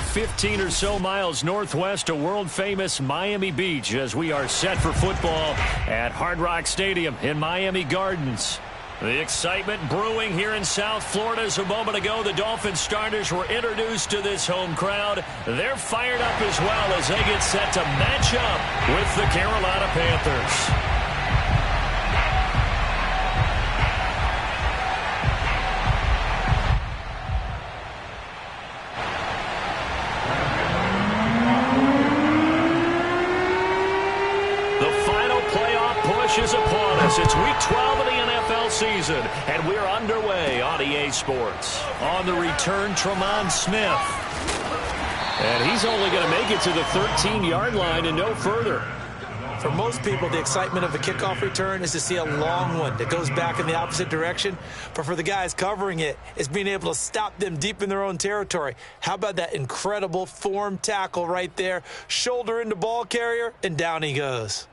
15 or so miles northwest of world-famous Miami Beach as we are set for football at Hard Rock Stadium in Miami Gardens. The excitement brewing here in South Florida as a moment ago the Dolphin starters were introduced to this home crowd. They're fired up as well as they get set to match up with the Carolina Panthers. Is upon us. It's week 12 of the NFL season, and we're underway on EA Sports. On the return, Tremont Smith. And he's only going to make it to the 13-yard line and no further. For most people, the excitement of a kickoff return is to see a long one that goes back in the opposite direction. But for the guys covering it, it's being able to stop them deep in their own territory. How about that incredible form tackle right there? Shoulder into ball carrier, and down he goes.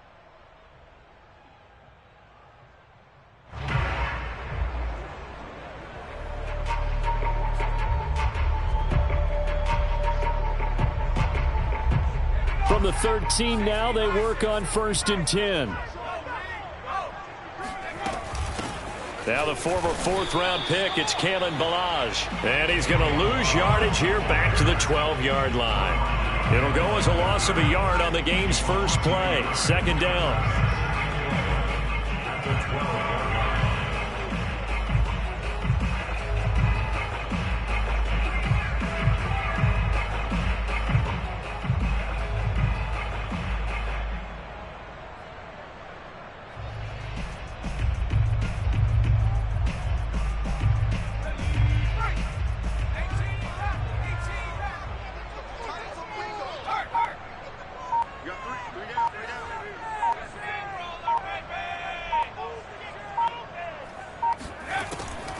From the 13 now, they work on 1st and 10. Now the former 4th-round pick, it's Kalen Ballage. And he's going to lose yardage here back to the 12-yard line. It'll go as a loss of a yard on the game's first play. 2nd down.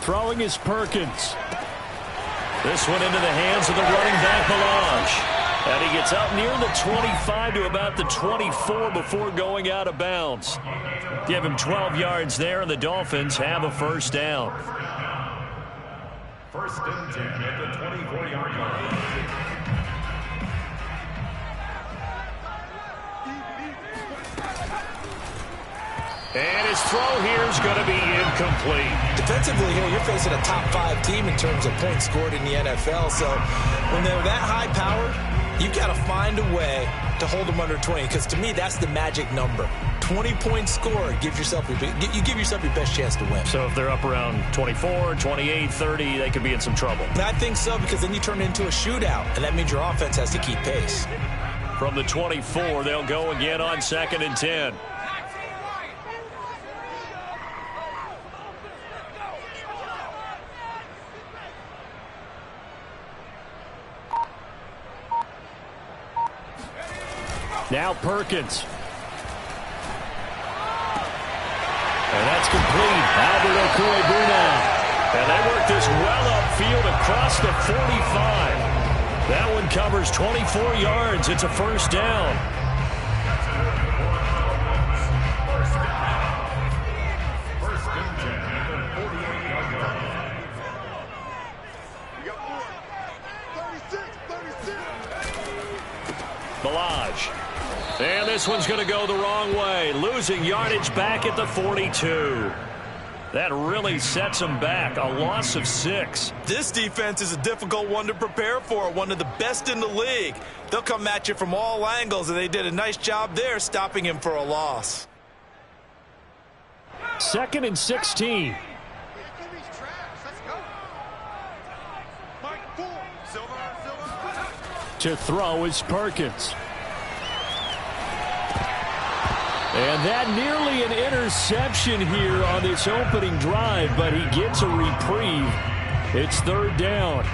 Throwing is Perkins. This one into the hands of the running back, Ballage. And he gets up near the 25 to about the 24 before going out of bounds. Give him 12 yards there, and the Dolphins have a 1st down. 1st and 10 at the 24-yard line. And his throw here is going to be incomplete. Defensively here, you're facing a top 5 team in terms of points scored in the NFL. So when they're that high powered, you've got to find a way to hold them under 20. Because to me, that's the magic number. 20 points scored, you give yourself your best chance to win. So if they're up around 24, 28, 30, they could be in some trouble. And I think so, because then you turn it into a shootout, and that means your offense has to keep pace. From the 24, they'll go again on 2nd and 10. Now Perkins. And that's complete. Albert Okwuegbunam. And they work this well upfield across the 45. That one covers 24 yards. It's a 1st down. Ballage. And this one's going to go the wrong way. Losing yardage back at the 42. That really sets them back. A loss of 6. This defense is a difficult one to prepare for. One of the best in the league. They'll come at you from all angles, and they did a nice job there stopping him for a loss. 2nd and 16. To throw is Perkins. And that nearly an interception here on this opening drive, but he gets a reprieve. It's 3rd down.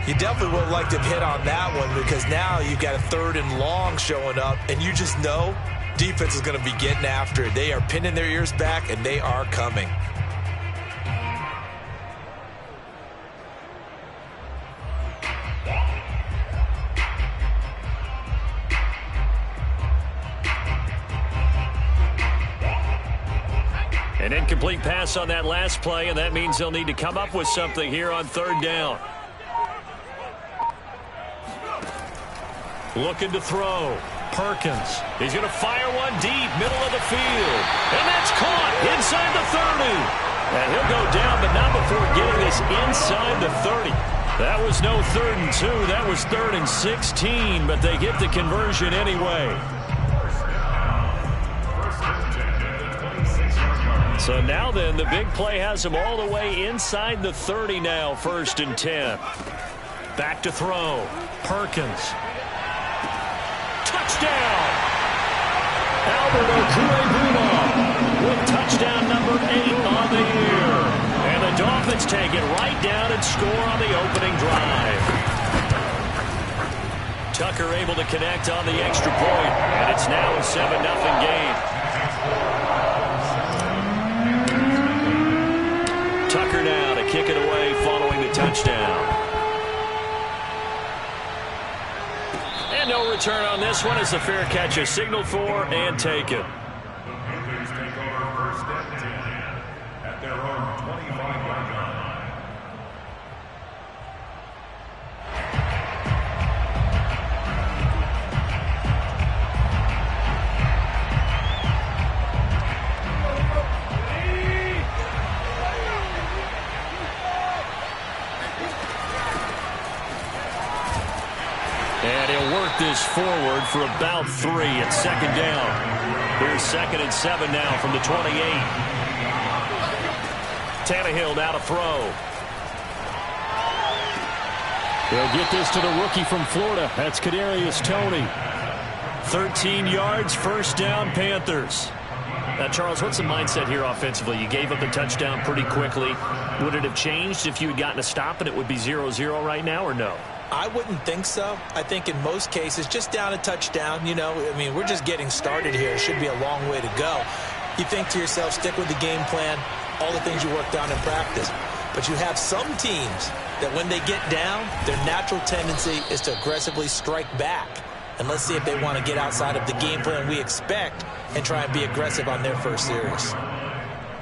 You definitely would have liked to hit on that one, because now you've got a 3rd and long showing up, and you just know defense is going to be getting after it. They are pinning their ears back, and they are coming. An incomplete pass on that last play, and that means they'll need to come up with something here on 3rd down. Looking to throw. Perkins. He's going to fire one deep, middle of the field. And that's caught inside the 30. And he'll go down, but not before getting this inside the 30. That was no 3rd and 2. That was 3rd and 16, but they get the conversion anyway. So now then, the big play has him all the way inside the 30 now, 1st and 10. Back to throw. Perkins. Touchdown! Albert Okwuegbunam with touchdown number 8 on the year. And the Dolphins take it right down and score on the opening drive. Tucker able to connect on the extra point, and it's now a 7-0 game. Tucker now to kick it away following the touchdown. And no return on this one as the fair catch is signaled for and taken. Panthers take over 1st and 10 at their own 25-yard line. And he'll work this forward for about 3 at 2nd down. Here's 2nd and 7 now from the 28. Tannehill now to throw. They'll get this to the rookie from Florida. That's Kadarius Toney. 13 yards, 1st down, Panthers. Now, Charles, what's the mindset here offensively? You gave up the touchdown pretty quickly. Would it have changed if you had gotten a stop and it would be 0-0 right now, or no? I wouldn't think so. I think in most cases, just down a touchdown, you know, I mean, we're just getting started here. It should be a long way to go. You think to yourself, stick with the game plan, all the things you worked on in practice. But you have some teams that when they get down, their natural tendency is to aggressively strike back. And let's see if they want to get outside of the game plan we expect and try and be aggressive on their first series.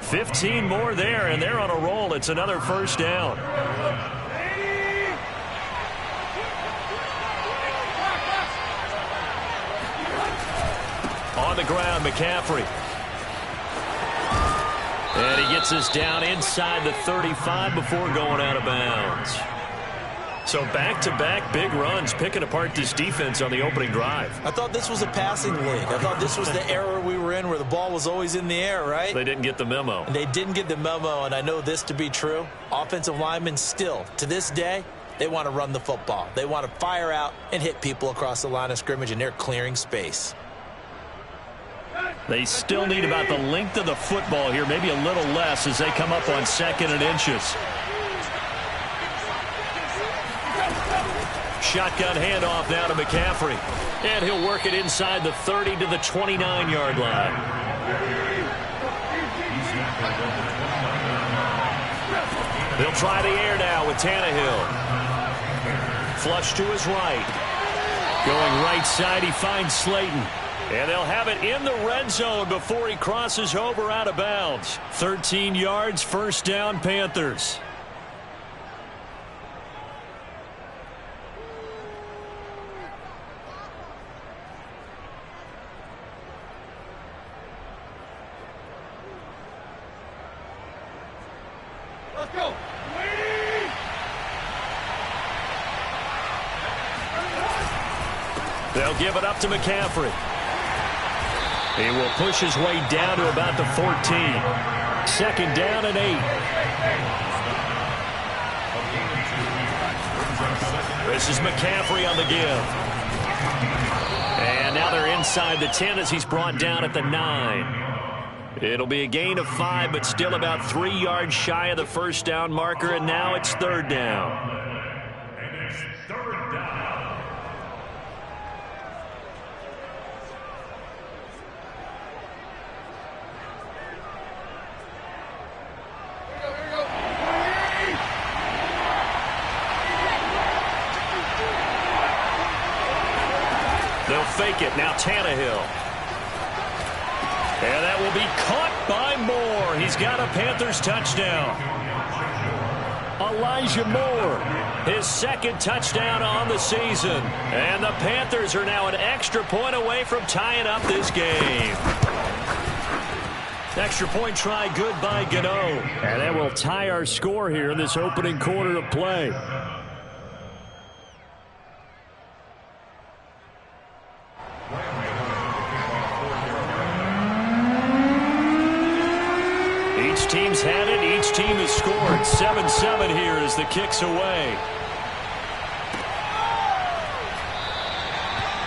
15 more there, and they're on a roll. It's another 1st down. On the ground, McCaffrey. And he gets us down inside the 35 before going out of bounds. So back-to-back big runs, picking apart this defense on the opening drive. I thought this was a passing league. I thought this was the era we were in where the ball was always in the air, right? They didn't get the memo. And they didn't get the memo, and I know this to be true. Offensive linemen still, to this day, they want to run the football. They want to fire out and hit people across the line of scrimmage, and they're clearing space. They still need about the length of the football here, maybe a little less as they come up on 2nd and inches. Shotgun handoff now to McCaffrey. And he'll work it inside the 30 to the 29-yard line. They'll try the air now with Tannehill. Flush to his right. Going right side, he finds Slayton. And they'll have it in the red zone before he crosses over out of bounds. 13 yards, 1st down, Panthers. Let's go. They'll give it up to McCaffrey. He will push his way down to about the 14. 2nd down and 8. This is McCaffrey on the give. And now they're inside the 10 as he's brought down at the 9. It'll be a gain of 5, but still about 3 yards shy of the 1st down marker, and now it's 3rd down. And it's 3rd down. They'll fake it. Now Tannehill. And that will be caught by Moore. He's got a Panthers touchdown. Elijah Moore. His second touchdown on the season. And the Panthers are now an extra point away from tying up this game. Extra point try good by Gano. And that will tie our score here in this opening quarter of play. Each team's had it. Each team has scored. 7-7 here as the kick's away.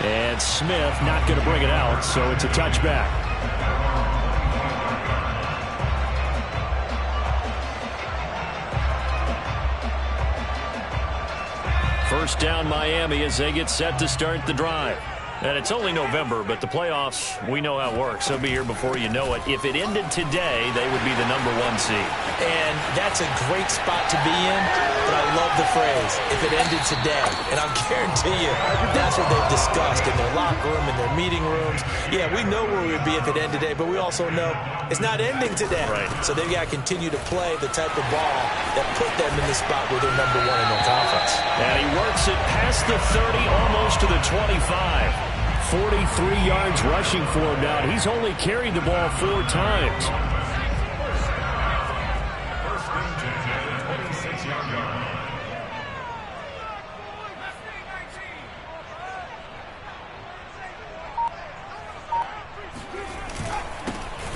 And Smith not going to bring it out, so it's a touchback. First down Miami as they get set to start the drive. And it's only November, but the playoffs, we know how it works. They'll be here before you know it. If it ended today, they would be the #1 seed. And that's a great spot to be in, but I love the phrase, if it ended today. And I'll guarantee you, that's what they've discussed in their locker room, in their meeting rooms. Yeah, we know where we would be if it ended today, but we also know it's not ending today. Right. So they've got to continue to play the type of ball that put them in the spot where they're #1 in their conference. And he works it past the 30, almost to the 25. 43 yards rushing for him now. He's only carried the ball 4 times. First and 10, 26-yard line.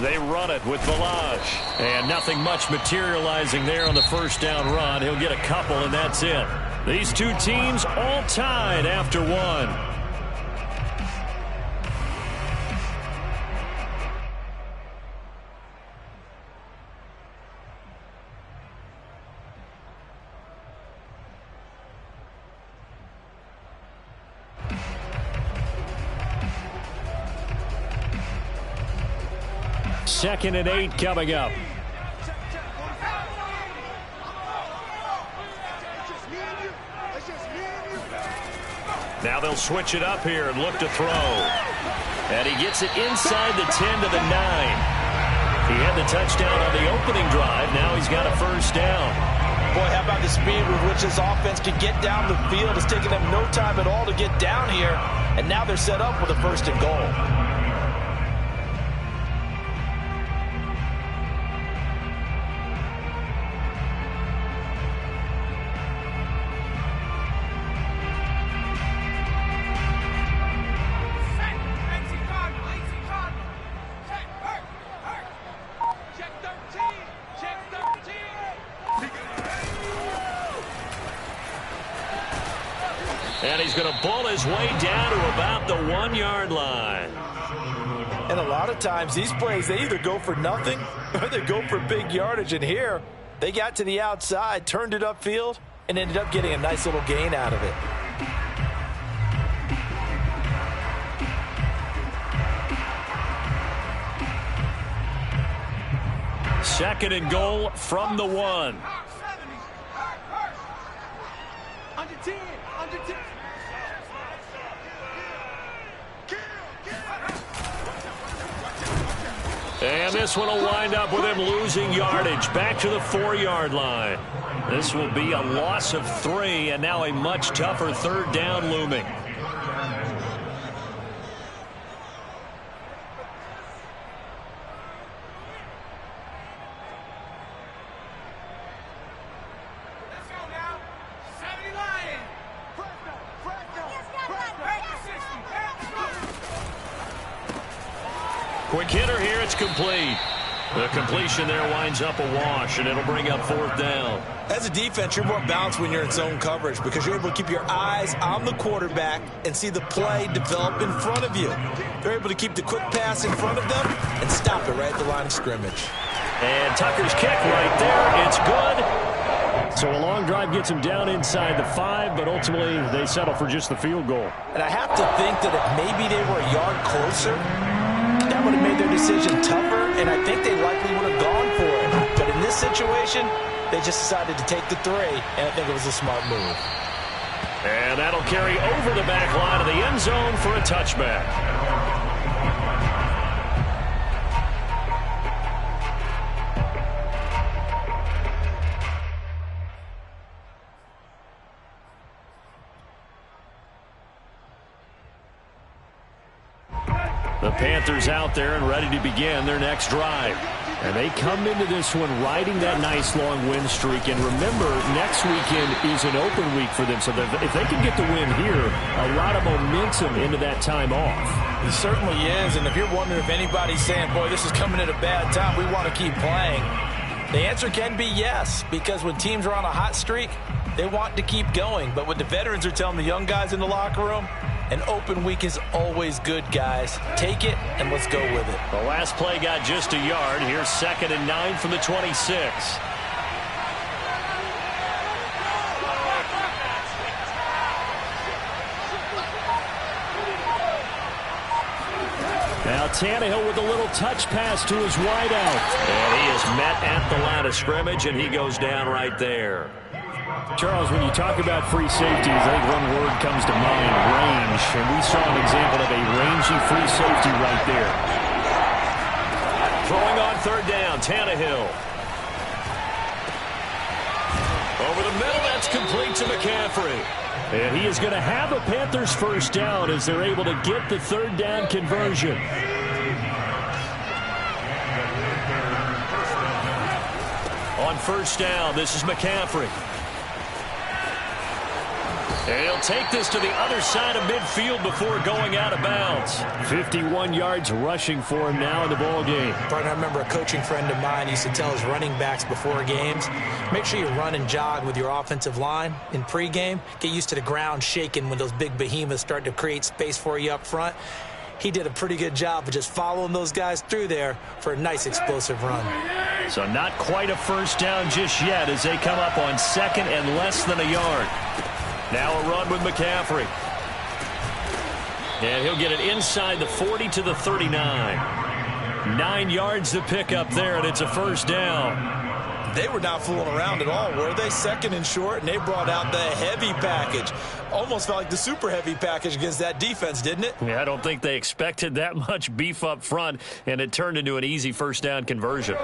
They run it with Velage. And nothing much materializing there on the first down run. He'll get a couple, and that's it. These two teams all tied after 1. Second and 8 coming up. Now they'll switch it up here and look to throw. And he gets it inside the 10 to the 9. He had the touchdown on the opening drive. Now he's got a first down. Boy, how about the speed with which this offense can get down the field? It's taken them no time at all to get down here. And now they're set up with a first and goal. And he's going to pull his way down to about the 1-yard line. And a lot of times these plays, they either go for nothing or they go for big yardage. And here, they got to the outside, turned it upfield, and ended up getting a nice little gain out of it. Second and goal from the 1. Under 10, under 10. And this one will wind up with him losing yardage back to the 4-yard line. This will be a loss of 3, and now a much tougher third down looming. Quick hitter here, it's complete. The completion there winds up a wash, and it'll bring up 4th down. As a defense, you're more balanced when you're in zone coverage because you're able to keep your eyes on the quarterback and see the play develop in front of you. They're able to keep the quick pass in front of them and stop it right at the line of scrimmage. And Tucker's kick right there. It's good. So a long drive gets him down inside the 5, but ultimately they settle for just the field goal. And I have to think that if maybe they were a yard closer, that would have made their decision tougher, and I think they likely would have gone for it. But in this situation, they just decided to take the 3, and I think it was a smart move. And that'll carry over the back line of the end zone for a touchback. The Panthers out there and ready to begin their next drive. And they come into this one riding that nice long win streak. And remember, next weekend is an open week for them. So if they can get the win here, a lot of momentum into that time off. It certainly is. And if you're wondering if anybody's saying, boy, this is coming at a bad time, we want to keep playing, the answer can be yes. Because when teams are on a hot streak, they want to keep going. But what the veterans are telling the young guys in the locker room, an open week is always good, guys. Take it, and let's go with it. The last play got just a yard. Here's 2nd and 9 from the 26. Now Tannehill with a little touch pass to his wideout. And he is met at the line of scrimmage, and he goes down right there. Charles, when you talk about free safeties, I think one word comes to mind, range. And we saw an example of a rangy free safety right there. Throwing on 3rd down, Tannehill. Over the middle, that's complete to McCaffrey. And he is going to have a Panthers first down as they're able to get the 3rd down conversion. On 1st down, this is McCaffrey. And he'll take this to the other side of midfield before going out of bounds. 51 yards rushing for him now in the ball game. Brian, I remember a coaching friend of mine used to tell his running backs before games, make sure you run and jog with your offensive line in pregame. Get used to the ground shaking when those big behemoths start to create space for you up front. He did a pretty good job of just following those guys through there for a nice explosive run. So not quite a first down just yet as they come up on 2nd and less than a yard. Now a run with McCaffrey. And he'll get it inside the 40 to the 39. 9 yards to pick up there, and it's a first down. They were not fooling around at all, were they? 2nd and short, and they brought out the heavy package. Almost felt like the super heavy package against that defense, didn't it? Yeah, I don't think they expected that much beef up front, and it turned into an easy first down conversion.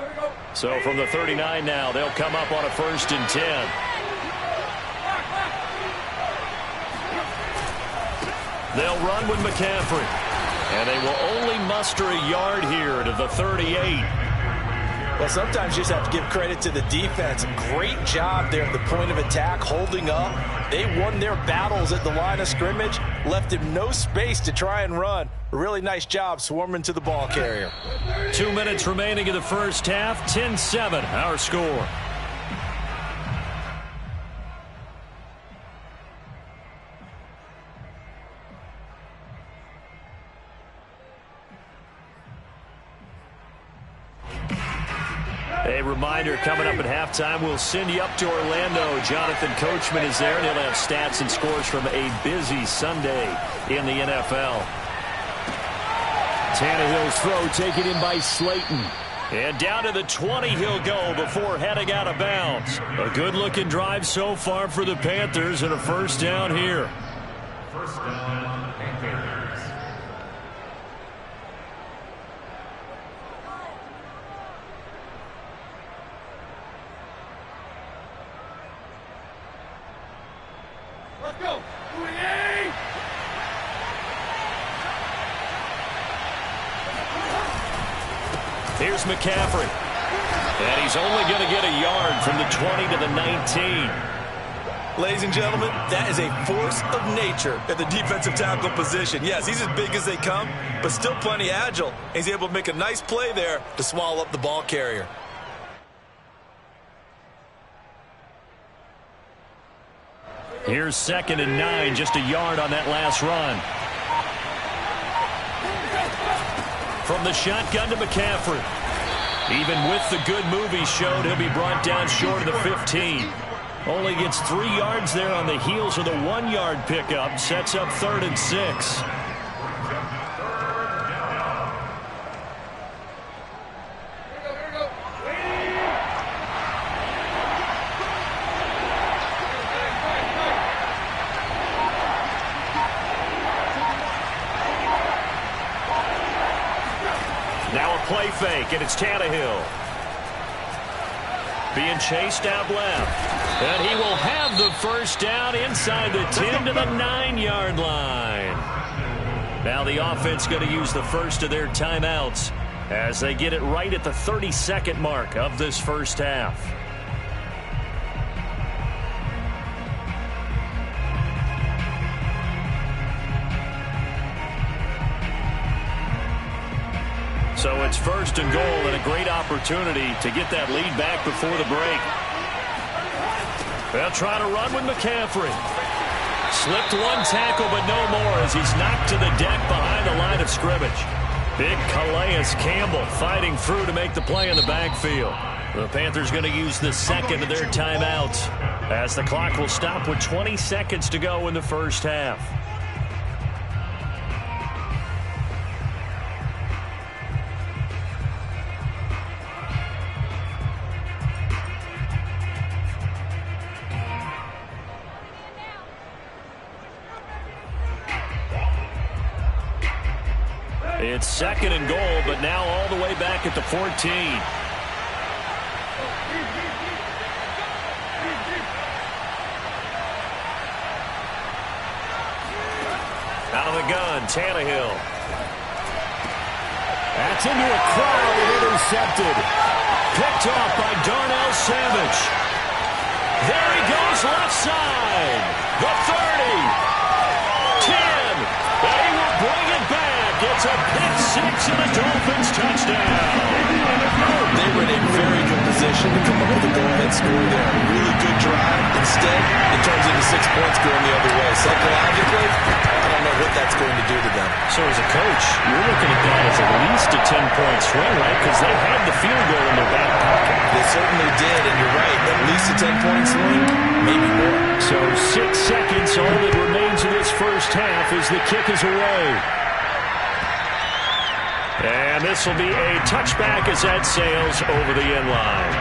So from the 39 now, they'll come up on a 1st and 10. They'll run with McCaffrey. And they will only muster a yard here to the 38. Well, sometimes you just have to give credit to the defense. Great job there at the point of attack, holding up. They won their battles at the line of scrimmage, left him no space to try and run. A really nice job swarming to the ball carrier. 2 minutes remaining in the first half. 10-7, our score. A reminder, coming up at halftime, we'll send you up to Orlando. Jonathan Coachman is there, and he'll have stats and scores from a busy Sunday in the NFL. Tannehill's throw taken in by Slayton. And down to the 20 he'll go before heading out of bounds. A good-looking drive so far for the Panthers, and a first down here. First down, Panthers. Let's go. Here's McCaffrey. And he's only going to get a yard from the 20 to the 19. Ladies and gentlemen, that is a force of nature at the defensive tackle position. Yes, he's as big as they come, but still plenty agile. He's able to make a nice play there to swallow up the ball carrier. Here's 2nd and 9, just a yard on that last run. From the shotgun to McCaffrey. Even with the good move he showed, he'll be brought down short of the 15. Only gets 3 yards there on the heels of the 1-yard pickup. Sets up 3rd and 6. Now a play fake, and it's Tannehill. Being chased out left. And he will have the first down inside the 10 to the 9-yard line. Now the offense going to use the first of their timeouts as they get it right at the 30-second mark of this first half. So it's first and goal and a great opportunity to get that lead back before the break. They'll try to run with McCaffrey. Slipped one tackle, but no more as he's knocked to the deck behind the line of scrimmage. Big Calais Campbell fighting through to make the play in the backfield. The Panthers going to use the second of their timeouts as the clock will stop with 20 seconds to go in the first half. It's second and goal, but now all the way back at the 14. Out of the gun, Tannehill. That's into a crowd and intercepted. Picked off by Darnell Savage. There he goes, left side. The 30. 10. And he will bring it back. It's a pick six and a Dolphins touchdown. They were in a very good position to come up with a go-ahead score there. Really good drive. Instead, it turns into 6 points going the other way. Psychologically, I don't know what that's going to do to them. So as a coach, you're looking at that as at least a 10-point swing, right? Because they had the field goal in their back pocket. They certainly did, and you're right. At least a 10-point swing, maybe more. So 6 seconds, all that remains in this first half as the kick is away. And this will be a touchback as that sails over the end line.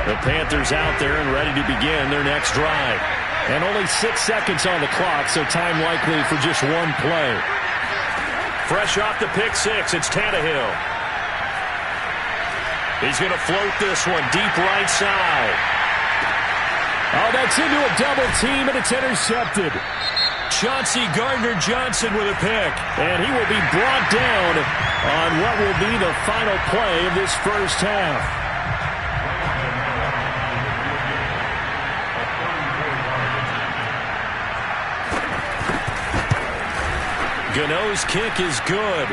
The Panthers out there and ready to begin their next drive. And only 6 seconds on the clock, so time likely for just one play. Fresh off the pick six, it's Tannehill. He's going to float this one deep right side. Oh, that's into a double team, and it's intercepted. Chauncey Gardner-Johnson with a pick. And he will be brought down on what will be the final play of this first half. Gano's kick is good,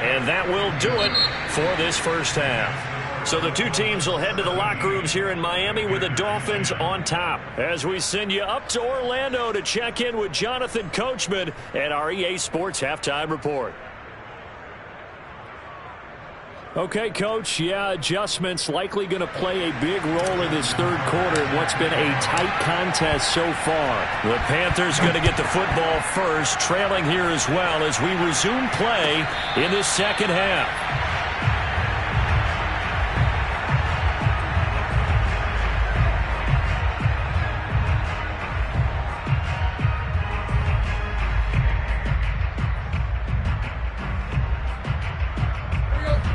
and that will do it for this first half. So the two teams will head to the locker rooms here in Miami with the Dolphins on top as we send you up to Orlando to check in with Jonathan Coachman at our EA Sports Halftime Report. Okay, Coach, adjustments likely going to play a big role in this third quarter in what's been a tight contest so far. The Panthers going to get the football first, trailing here as well as we resume play in the second half.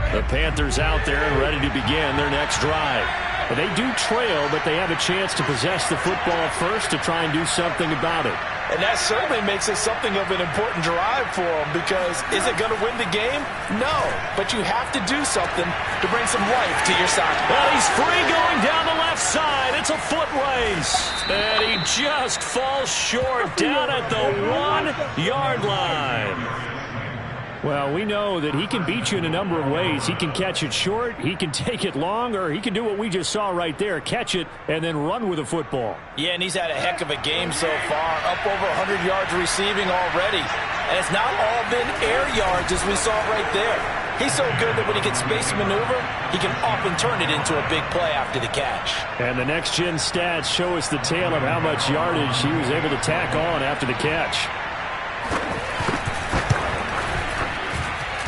The Panthers out there and ready to begin their next drive. They do trail, but they have a chance to possess the football first to try and do something about it. And that certainly makes it something of an important drive for them because is it going to win the game? No, but you have to do something to bring some life to your side. Well, he's free going down the left side. It's a foot race. And he just falls short down at the 1-yard line. Well, we know that he can beat you in a number of ways. He can catch it short, he can take it long, or he can do what we just saw right there, catch it and then run with the football. Yeah, and he's had a heck of a game so far, up over 100 yards receiving already. And it's not all been air yards as we saw right there. He's so good that when he gets space and maneuver, he can often turn it into a big play after the catch. And the next-gen stats show us the tale of how much yardage he was able to tack on after the catch.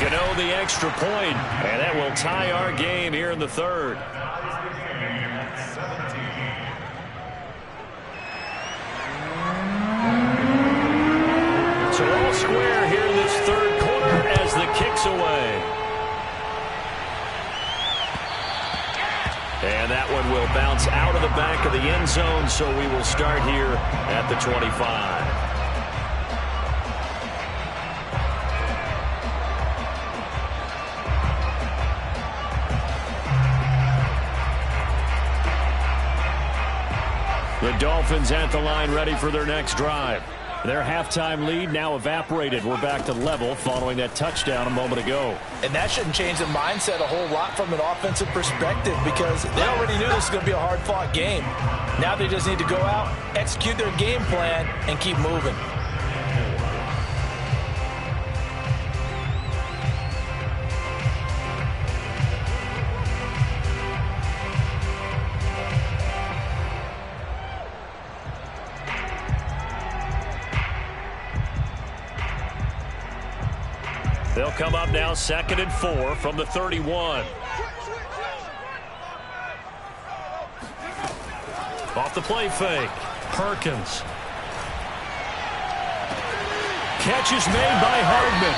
Gano the extra point, and that will tie our game here in the third. So all square here in this third quarter as the kick's away. the back of the end zone, so we will start here at the 25. The Dolphins at the line ready for their next drive. Their halftime lead now evaporated. We're back to level following that touchdown a moment ago. And that shouldn't change the mindset a whole lot from an offensive perspective because they already knew this was going to be a hard-fought game. Now they just need to go out, execute their game plan, and keep moving. They'll come up now 2nd and 4 from the 31. Off the play fake. Perkins. Catch is made by Hardman.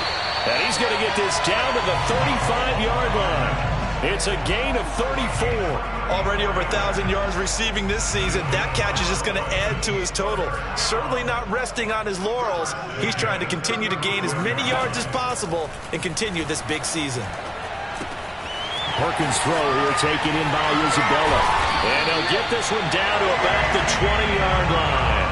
And he's going to get this down to the 35-yard line. It's a gain of 34. Already over 1,000 yards receiving this season. That catch is just going to add to his total. Certainly not resting on his laurels. He's trying to continue to gain as many yards as possible and continue this big season. Perkins throw here taken in by Isabella. And they'll get this one down to about the 20-yard line.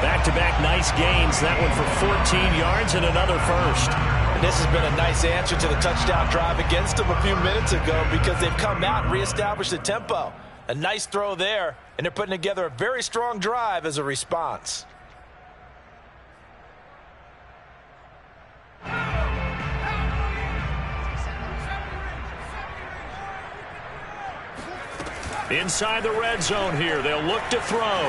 Back-to-back nice gains. That one for 14 yards and another first. And this has been a nice answer to the touchdown drive against them a few minutes ago because they've come out and reestablished the tempo. A nice throw there, and they're putting together a very strong drive as a response. Inside the red zone here. They'll look to throw.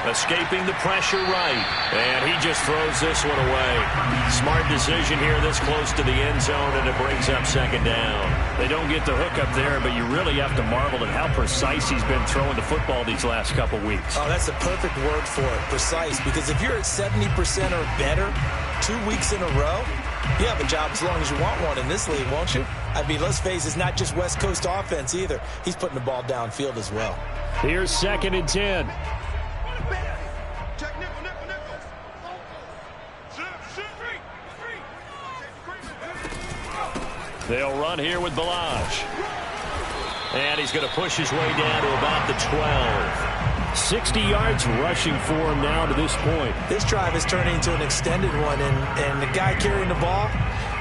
Escaping the pressure right. And he just throws this one away. Smart decision here this close to the end zone, and it brings up 2nd down. They don't get the hook up there, but you really have to marvel at how precise he's been throwing the football these last couple weeks. Oh, that's the perfect word for it, precise. Because if you're at 70% or better 2 weeks in a row, you have a job as long as you want one in this league, won't you? I mean, let's face it, it's not just West Coast offense either. He's putting the ball downfield as well. Here's 2nd and 10. They'll run here with Balaj. And he's going to push his way down to about the 12. 60 yards rushing for him now to this point. This drive is turning into an extended one, and the guy carrying the ball,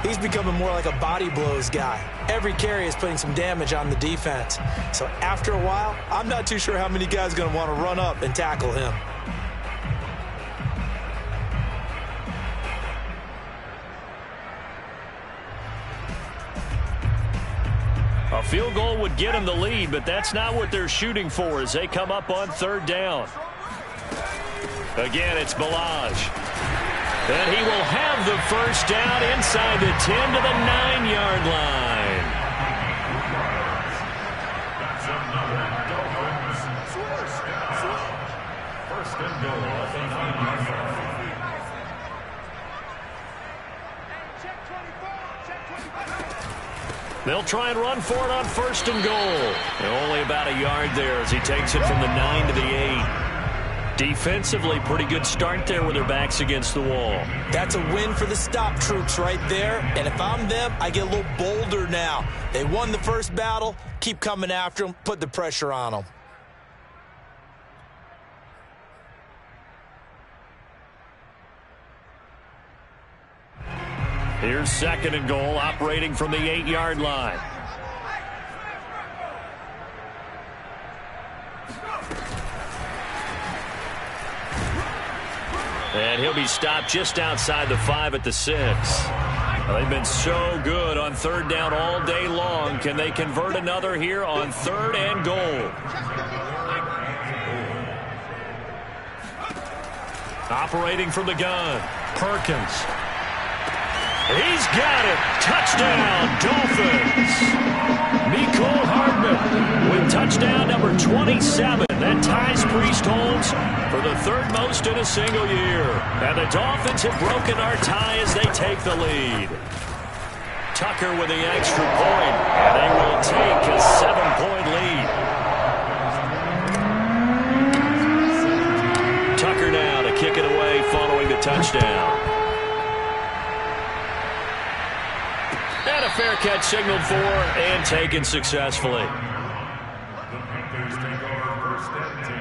he's becoming more like a body blows guy. Every carry is putting some damage on the defense. So after a while, I'm not too sure how many guys are going to want to run up and tackle him. A field goal would get him the lead, but that's not what they're shooting for as they come up on 3rd down. Again, it's Balaj. And he will have the first down inside the 10 to the 9-yard line. That's another Dolphins. First and goal at the 9-yard line. They'll try and run for it on 1st and goal. And only about a yard there as he takes it from the 9 to the 8. Defensively, pretty good start there with their backs against the wall. That's a win for the stop troops right there. And if I'm them, I get a little bolder now. They won the first battle. Keep coming after them. Put the pressure on them. Here's 2nd and goal, operating from the 8-yard line. And he'll be stopped just outside the 5 at the 6. They've been so good on 3rd down all day long. Can they convert another here on 3rd and goal? Operating from the gun, Perkins. He's got it. Touchdown, Dolphins. Mecole Hardman with touchdown number 27. That ties Priest Holmes for the 3rd most in a single year. And the Dolphins have broken our tie as they take the lead. Tucker with the extra point. And they will take a 7-point lead. Tucker now to kick it away following the touchdown. And a fair catch signaled for and taken successfully. The Panthers take over first and 10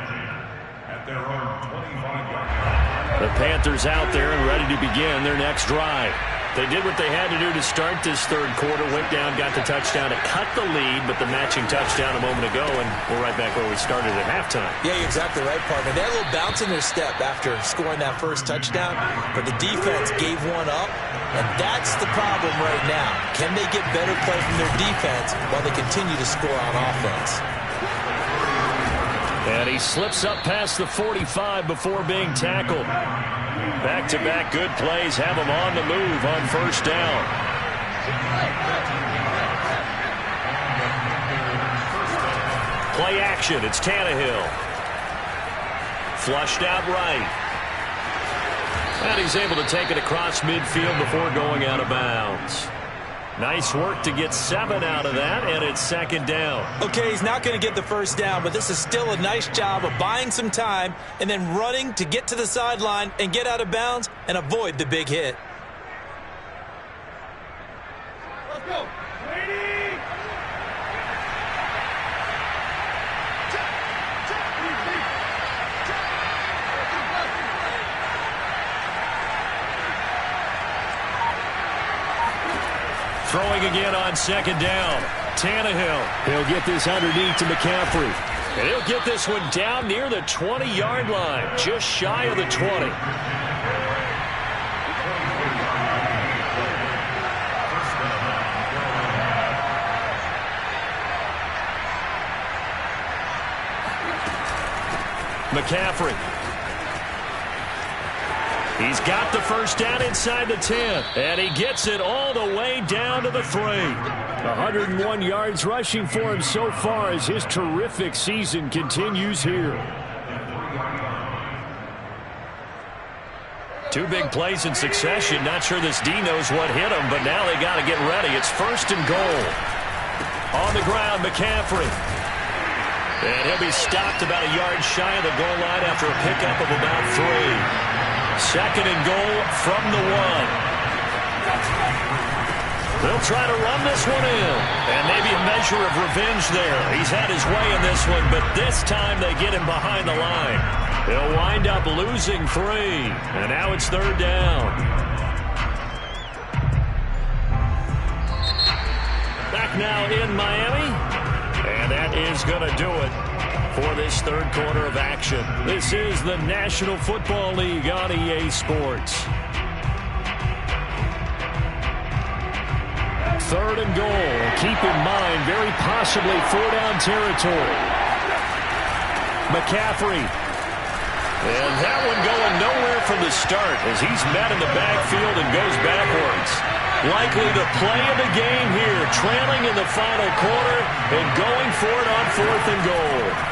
at their own 25-yard line. The Panthers out there and ready to begin their next drive. They did what they had to do to start this third quarter, went down, got the touchdown to cut the lead, but the matching touchdown a moment ago, and we're right back where we started at halftime. Yeah, you're exactly right, partner. They had a little bounce in their step after scoring that first touchdown, but the defense gave one up, and that's the problem right now. Can they get better play from their defense while they continue to score on offense? And he slips up past the 45 before being tackled. Back-to-back good plays have him on the move on first down. Play action. It's Tannehill. Flushed out right. And he's able to take it across midfield before going out of bounds. Nice work to get 7 out of that, and it's second down. Okay, he's not going to get the first down, but this is still a nice job of buying some time and then running to get to the sideline and get out of bounds and avoid the big hit. Let's go. Ready. Throwing again on second down. Tannehill. He'll get this underneath to McCaffrey. And he'll get this one down near the 20-yard line, just shy of the 20. McCaffrey. He's got the first down inside the 10, and he gets it all the way down to the 3. 101 yards rushing for him so far as his terrific season continues here. 2 big plays in succession. Not sure this D knows what hit him, but now they got to get ready. It's first and goal. On the ground, McCaffrey. And he'll be stopped about a yard shy of the goal line after a pickup of about 3. Second and goal from the 1. They'll try to run this one in. And maybe a measure of revenge there. He's had his way in this one, but this time they get him behind the line. They'll wind up losing 3. And now it's third down. Back now in Miami. And that is going to do it for this third quarter of action. This is the National Football League on EA Sports. Third and goal. Keep in mind, very possibly 4-down territory. McCaffrey. And that one going nowhere from the start as he's met in the backfield and goes backwards. Likely the play of the game here, trailing in the final quarter and going for it on 4th and goal.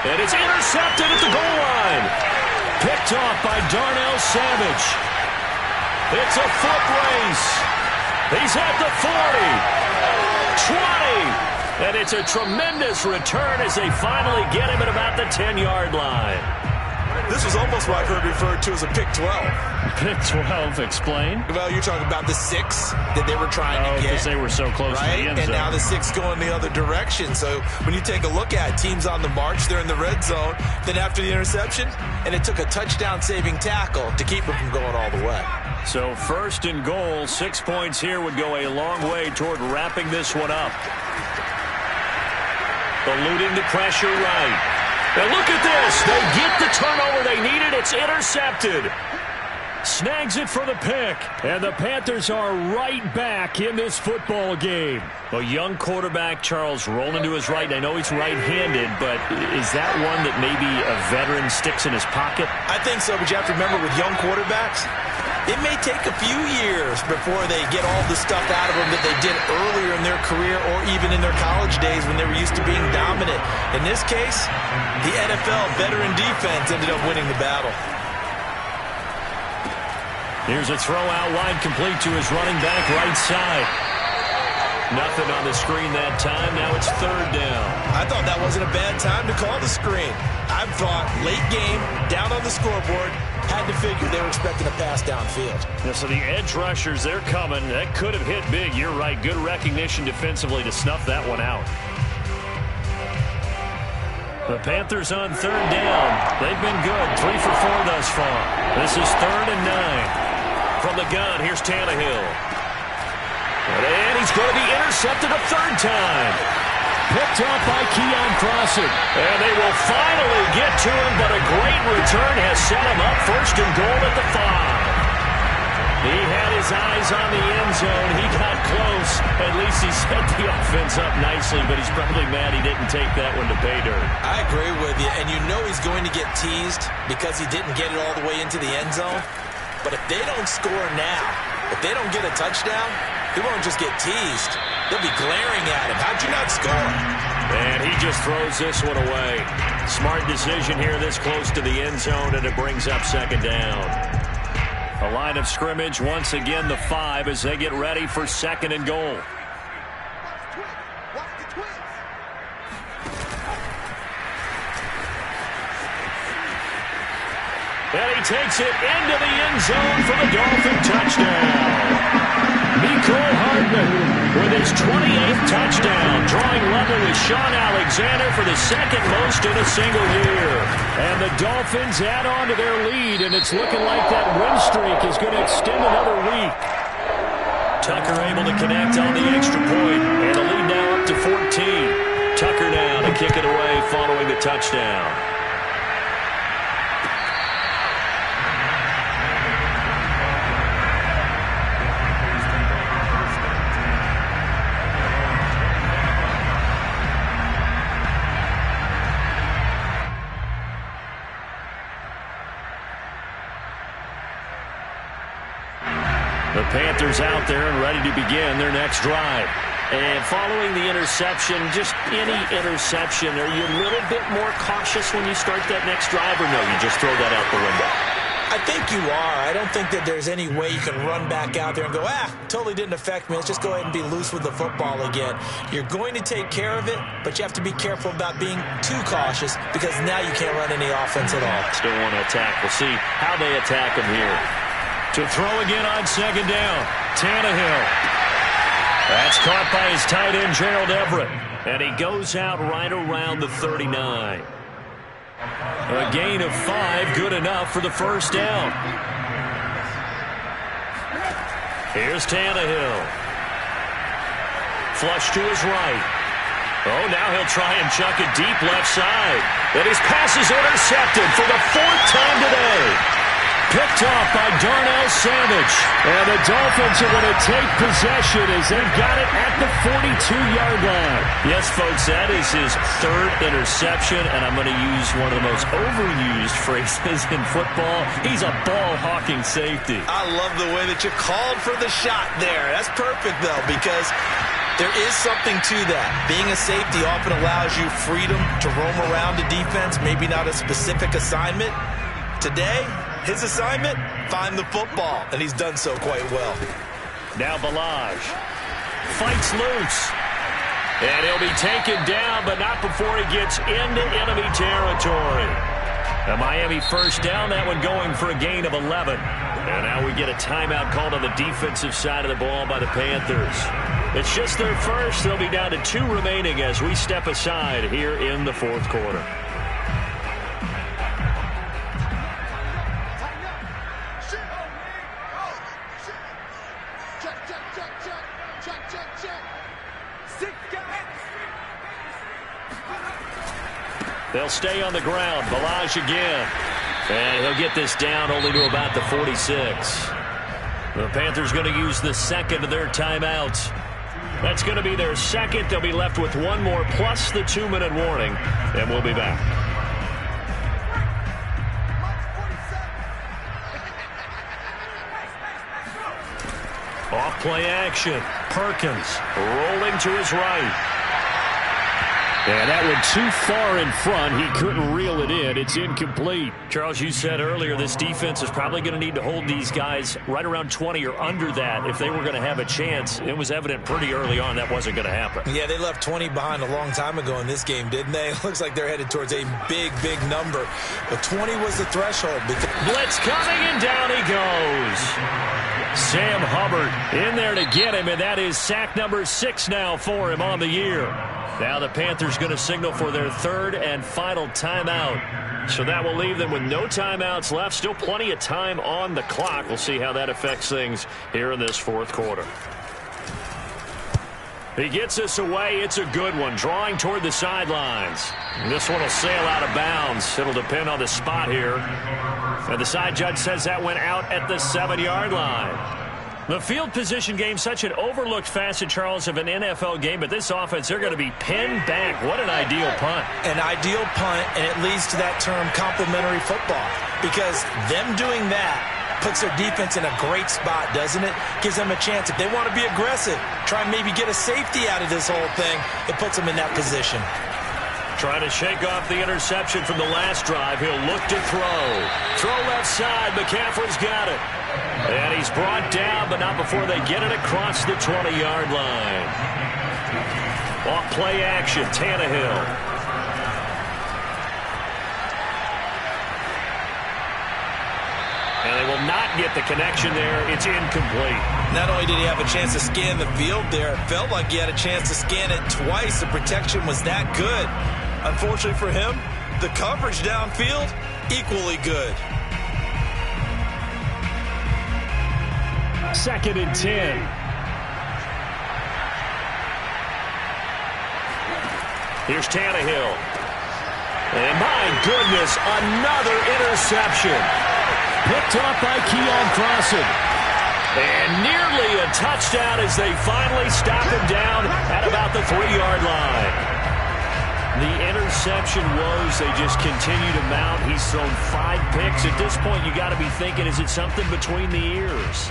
And it's intercepted at the goal line. Picked off by Darnell Savage. It's a foot race. He's at the 40. 20. And it's a tremendous return as they finally get him at about the 10-yard line. This was almost what I've heard referred to as a pick 12. Pick 12, explain. Well, you're talking about the 6 that they were trying to get. Because they were so close to the end zone. And now the 6 going the other direction. So when you take a look at teams on the march, they're in the red zone. Then after the interception, and it took a touchdown-saving tackle to keep them from going all the way. So first and goal, 6 points here would go a long way toward wrapping this one up. Eluding the pressure right. And look at this. They get the turnover they needed. It's intercepted. Snags it for the pick. And the Panthers are right back in this football game. A young quarterback, Charles, rolling to his right. I know he's right-handed, but is that one that maybe a veteran sticks in his pocket? I think so, but you have to remember with young quarterbacks, it may take a few years before they get all the stuff out of them that they did earlier in their career or even in their college days when they were used to being dominant. In this case, the NFL veteran defense ended up winning the battle. Here's a throw out wide complete to his running back right side. Nothing on the screen that time. Now it's third down. I thought that wasn't a bad time to call the screen. I thought late game, down on the scoreboard, had to figure they were expecting a pass downfield. Yeah, so the edge rushers, they're coming. That could have hit big. You're right. Good recognition defensively to snuff that one out. The Panthers on third down. They've been good. 3 for 4 thus far. This is 3rd and 9. From the gun, here's Tannehill. And he's going to be intercepted a third time. Picked off by Keon Crossing. And they will finally get to him, but a great return has set him up 1st and goal at the 5. He had his eyes on the end zone. He got close. At least he set the offense up nicely, but he's probably mad he didn't take that one to pay dirt. I agree with you, and you know he's going to get teased because he didn't get it all the way into the end zone. But if they don't score now, if they don't get a touchdown, he won't just get teased. They'll be glaring at him. How'd you not score? And he just throws this one away. Smart decision here this close to the end zone, and it brings up 2nd down. A line of scrimmage once again the 5 as they get ready for 2nd and goal. And he takes it into the end zone for the Dolphin touchdown. Mecole Hardman with his 28th touchdown, drawing level with Sean Alexander for the 2nd most in a single year. And the Dolphins add on to their lead, and it's looking like that win streak is going to extend another week. Tucker able to connect on the extra point, and the lead now up to 14. Tucker now to kick it away following the touchdown. The Panthers out there and ready to begin their next drive. And following the interception, just any interception, are you a little bit more cautious when you start that next drive, or no, you just throw that out the window? I think you are. I don't think that there's any way you can run back out there and go, totally didn't affect me. Let's just go ahead and be loose with the football again. You're going to take care of it, but you have to be careful about being too cautious because now you can't run any offense at all. Still want to attack. We'll see how they attack him here. To throw again on 2nd down, Tannehill. That's caught by his tight end, Gerald Everett. And he goes out right around the 39. A gain of 5, good enough for the 1st down. Here's Tannehill. Flush to his right. Oh, now he'll try and chuck it deep left side. And his pass is intercepted for the 4th time today. Picked off by Darnell Savage. And the Dolphins are going to take possession as they've got it at the 42-yard line. Yes, folks, that is his 3rd interception, and I'm going to use one of the most overused phrases in football. He's a ball-hawking safety. I love the way that you called for the shot there. That's perfect, though, because there is something to that. Being a safety often allows you freedom to roam around the defense, maybe not a specific assignment. Today, his assignment, find the football, and he's done so quite well. Now Balaj fights loose, and he'll be taken down, but not before he gets into enemy territory. A Miami 1st down, that one going for a gain of 11. And now we get a timeout called on the defensive side of the ball by the Panthers. It's just their 1st. They'll be down to 2 remaining as we step aside here in the 4th quarter. They'll stay on the ground. Balaj again. And he'll get this down only to about the 46. The Panthers going to use the 2nd of their timeouts. That's going to be their 2nd. They'll be left with 1 more plus the 2-minute warning. And we'll be back. Off play action. Perkins rolling to his right. And that went too far in front. He couldn't reel it in. It's incomplete. Charles, you said earlier this defense is probably going to need to hold these guys right around 20 or under that if they were going to have a chance. It was evident pretty early on that wasn't going to happen. Yeah, they left 20 behind a long time ago in this game, didn't they? It looks like they're headed towards a big, big number. But 20 was the threshold. Blitz coming, and down he goes. Sam Hubbard in there to get him, and that is sack number 6 now for him on the year. Now the Panthers going to signal for their third and final timeout. So that will leave them with no timeouts left. Still plenty of time on the clock. We'll see how that affects things here in this fourth quarter. He gets us away. It's a good one. Drawing toward the sidelines. This one will sail out of bounds. It'll depend on the spot here. And the side judge says that went out at the 7-yard line. The field position game, such an overlooked facet, Charles, of an NFL game. But this offense, they're going to be pinned back. What an ideal punt. An ideal punt, and it leads to that term complementary football. Because them doing that puts their defense in a great spot, doesn't it? Gives them a chance. If they want to be aggressive, try and maybe get a safety out of this whole thing, it puts them in that position. Trying to shake off the interception from the last drive. He'll look to throw. Throw left side. McCaffrey's got it. And he's brought down, but not before they get it across the 20-yard line. Off play action, Tannehill. And they will not get the connection there. It's incomplete. Not only did he have a chance to scan the field there, it felt like he had a chance to scan it twice. The protection was that good. Unfortunately for him, the coverage downfield, equally good. 2nd and 10. Here's Tannehill. And my goodness, another interception. Picked off by Keon Crossan. And nearly a touchdown as they finally stop him down at about the 3-yard line. The interception woes, they just continue to mount. He's thrown 5 picks. At this point, you got to be thinking, is it something between the ears?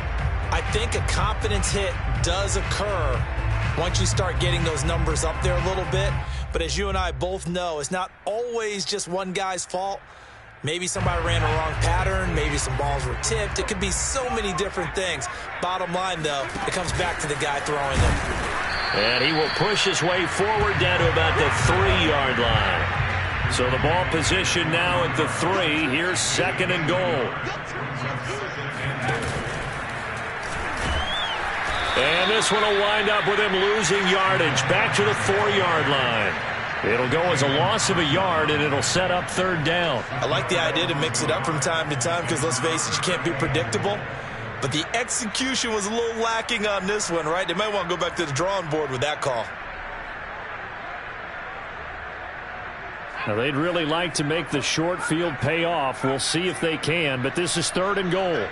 I think a confidence hit does occur once you start getting those numbers up there a little bit. But as you and I both know, it's not always just one guy's fault. Maybe somebody ran a wrong pattern. Maybe some balls were tipped. It could be so many different things. Bottom line, though, it comes back to the guy throwing them. And he will push his way forward down to about the 3-yard line. So the ball position now at the 3. Here's 2nd and goal. And this one will wind up with him losing yardage back to the 4-yard line. It'll go as a loss of a yard, and it'll set up 3rd down. I like the idea to mix it up from time to time because, let's face it, you can't be predictable. But the execution was a little lacking on this one, right? They might want to go back to the drawing board with that call. Now, they'd really like to make the short field pay off. We'll see if they can, but this is 3rd and goal.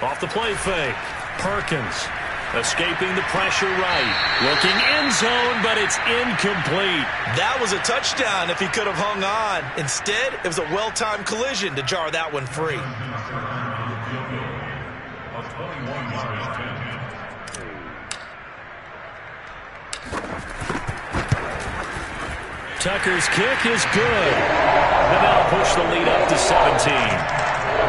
Off the play fake. Perkins escaping the pressure right. Looking end zone, but it's incomplete. That was a touchdown if he could have hung on. Instead, it was a well-timed collision to jar that one free. Tucker's kick is good. And that'll push the lead up to 17.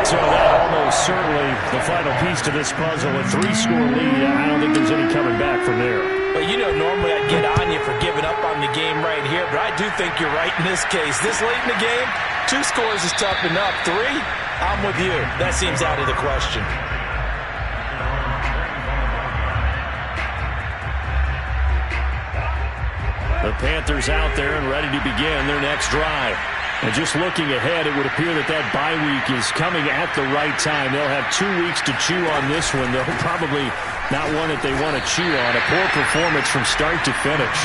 So that almost certainly the final piece to this puzzle. A 3-score lead. I don't think there's any coming back from there. Well, you know, normally I'd get on you for giving up on the game right here, but I do think you're right in this case. This late in the game, 2 scores is tough enough. 3, I'm with you. That seems out of the question. The Panthers out there and ready to begin their next drive. And just looking ahead, it would appear that bye week is coming at the right time. They'll have 2 weeks to chew on this one. They'll probably not one that they want to chew on. A poor performance from start to finish.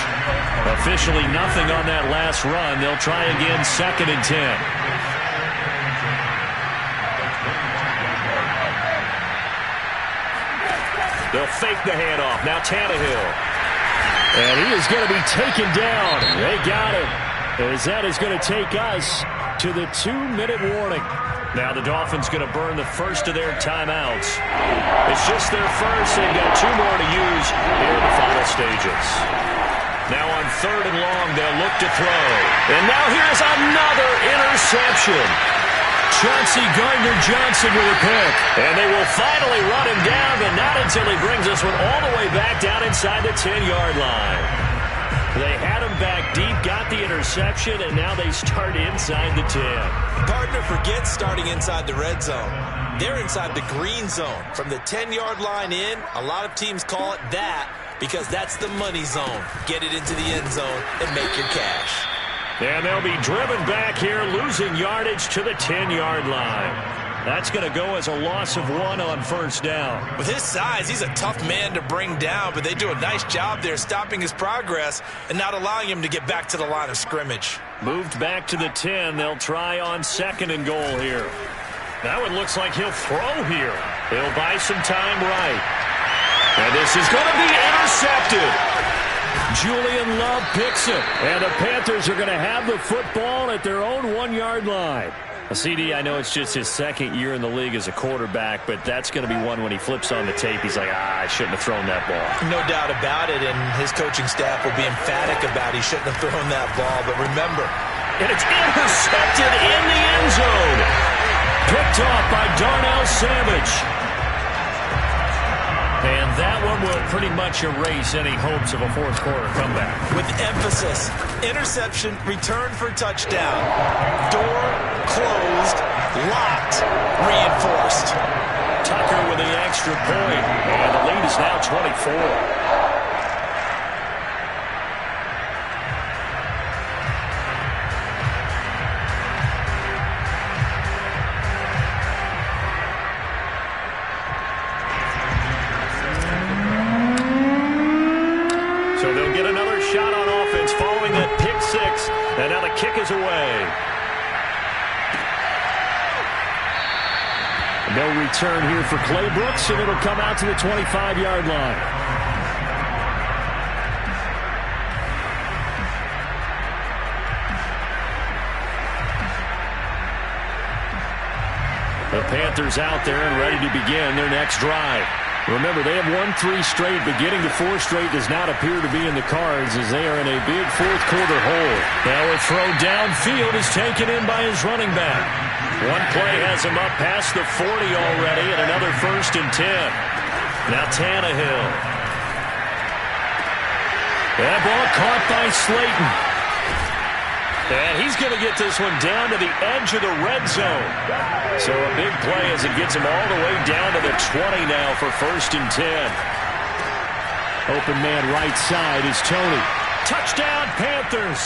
Officially nothing on that last run. They'll try again, 2nd and 10. They'll fake the handoff. Now Tannehill. And he is going to be taken down. They got him. As that is going to take us to the 2-minute warning. Now the Dolphins going to burn the first of their timeouts. It's just their first. They've got 2 more to use here in the final stages. Now on 3rd and long, they'll look to throw. And now here's another interception. Chauncey Gardner-Johnson with a pick. And they will finally run him down, but not until he brings this one all the way back down inside the 10-yard line. They had him back deep, got the interception, and now they start inside the 10. Gardner forgets starting inside the red zone. They're inside the green zone. From the 10-yard line in, a lot of teams call it that because that's the money zone. Get it into the end zone and make your cash. And they'll be driven back here, losing yardage to the 10-yard line. That's going to go as a loss of 1 on 1st down. With his size, he's a tough man to bring down, but they do a nice job there stopping his progress and not allowing him to get back to the line of scrimmage. Moved back to the 10. They'll try on 2nd and goal here. Now it looks like he'll throw here. He'll buy some time right. And this is going to be intercepted. Julian Love picks it. And the Panthers are going to have the football at their own 1-yard line. CD, I know it's just his 2nd year in the league as a quarterback, but that's going to be one when he flips on the tape. He's like, I shouldn't have thrown that ball. No doubt about it, and his coaching staff will be emphatic about he shouldn't have thrown that ball. But remember, and it's intercepted in the end zone. Picked off by Darnell Savage. And that one will pretty much erase any hopes of a 4th quarter comeback. With emphasis, interception, return for touchdown. Door closed, locked, reinforced. Tucker with the extra point, and the lead is now 24. So they'll get another shot on offense following that pick 6. And now the kick is away. No return here for Clay Brooks, and it'll come out to the 25-yard line. The Panthers out there and ready to begin their next drive. Remember, they have won 3 straight, but getting to 4 straight does not appear to be in the cards as they are in a big 4th quarter hole. Now a throw downfield is taken in by his running back. One play has him up past the 40 already, and another 1st and 10. Now Tannehill. That ball caught by Slayton. And he's going to get this one down to the edge of the red zone. So a big play as it gets him all the way down to the 20 now for 1st and 10. Open man right side is Toney. Touchdown Panthers.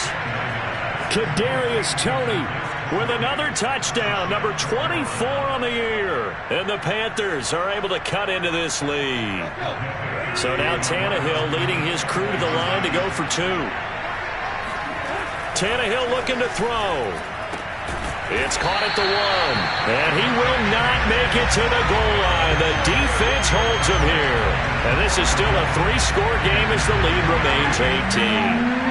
Kadarius Toney with another touchdown, number 24 on the year. And the Panthers are able to cut into this lead. So now Tannehill leading his crew to the line to go for 2. Tannehill looking to throw. It's caught at the 1. And he will not make it to the goal line. The defense holds him here. And this is still a 3-score game as the lead remains 18.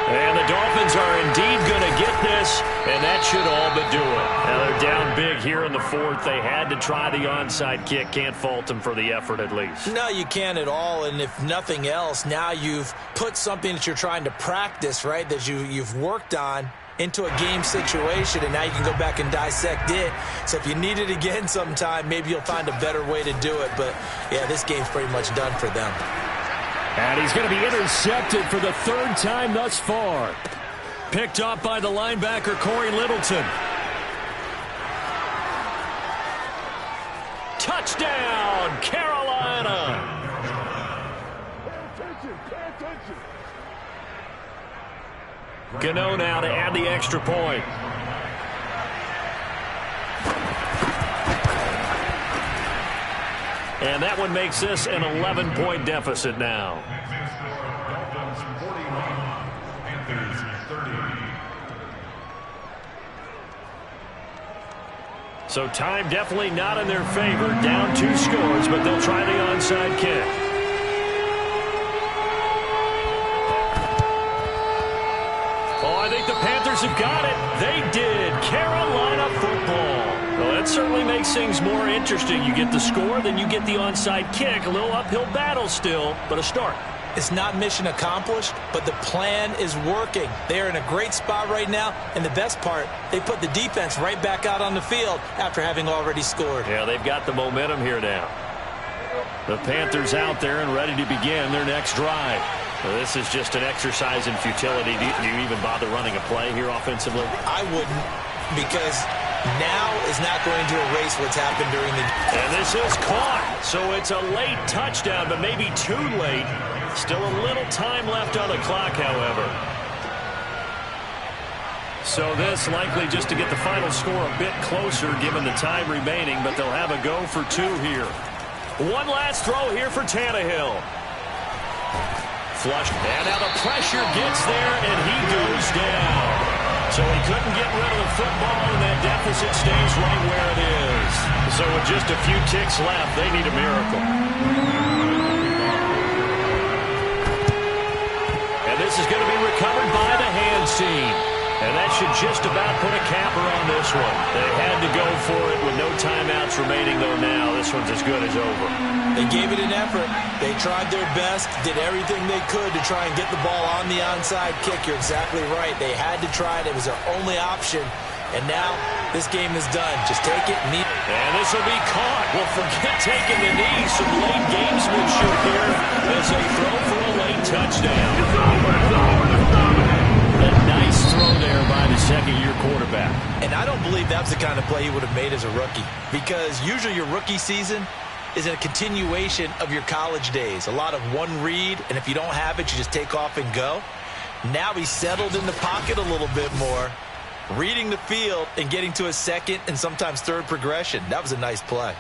And the Dolphins are indeed going to get this, and that should all but do it. Now they're down big here in the 4th. They had to try the onside kick. Can't fault them for the effort at least. No, you can't at all, and if nothing else, now you've put something that you're trying to practice, right, that you've worked on into a game situation, and now you can go back and dissect it. So if you need it again sometime, maybe you'll find a better way to do it. But, yeah, this game's pretty much done for them. And he's going to be intercepted for the 3rd time thus far. Picked off by the linebacker, Corey Littleton. Touchdown, Carolina. Gano now to add the extra point. And that one makes this an 11-point deficit now. Dolphins 41, Panthers 30. So time definitely not in their favor. Down 2 scores, but they'll try the onside kick. Oh, I think the Panthers have got it. They did. Carolina football. Well, That certainly makes things more interesting. You get the score, then you get the onside kick. A little uphill battle still, but a start. It's not mission accomplished, but the plan is working. They're in a great spot right now, and the best part, they put the defense right back out on the field after having already scored. Yeah, they've got the momentum here now. The Panthers out there and ready to begin their next drive. This is just an exercise in futility. Do you even bother running a play here offensively? I wouldn't, because now is not going to erase what's happened during the game. And this is caught. So it's a late touchdown, but maybe too late. Still a little time left on the clock, however. So this likely just to get the final score a bit closer given the time remaining, but they'll have a go for 2 here. One last throw here for Tannehill. Flushed, and now the pressure gets there, and he goes down. So he couldn't get rid of the football, and that deficit stays right where it is. So with just a few ticks left, they need a miracle. And this is going to be recovered by the hands team. And that should just about put a capper on this one. They had to go for it with no timeouts remaining, though now this one's as good as over. They gave it an effort. They tried their best, did everything they could to try and get the ball on the onside kick. You're exactly right. They had to try it. It was their only option. And now this game is done. Just take it. And this will be caught. Well, forget taking the knee. Some late gamesmanship here as they throw for a late touchdown. A nice throw there by the second-year quarterback. And I don't believe that's the kind of play he would have made as a rookie, because usually your rookie season is a continuation of your college days. A lot of one read, and if you don't have it, you just take off and go. Now he's settled in the pocket a little bit more, reading the field and getting to a second and sometimes third progression. That was a nice play.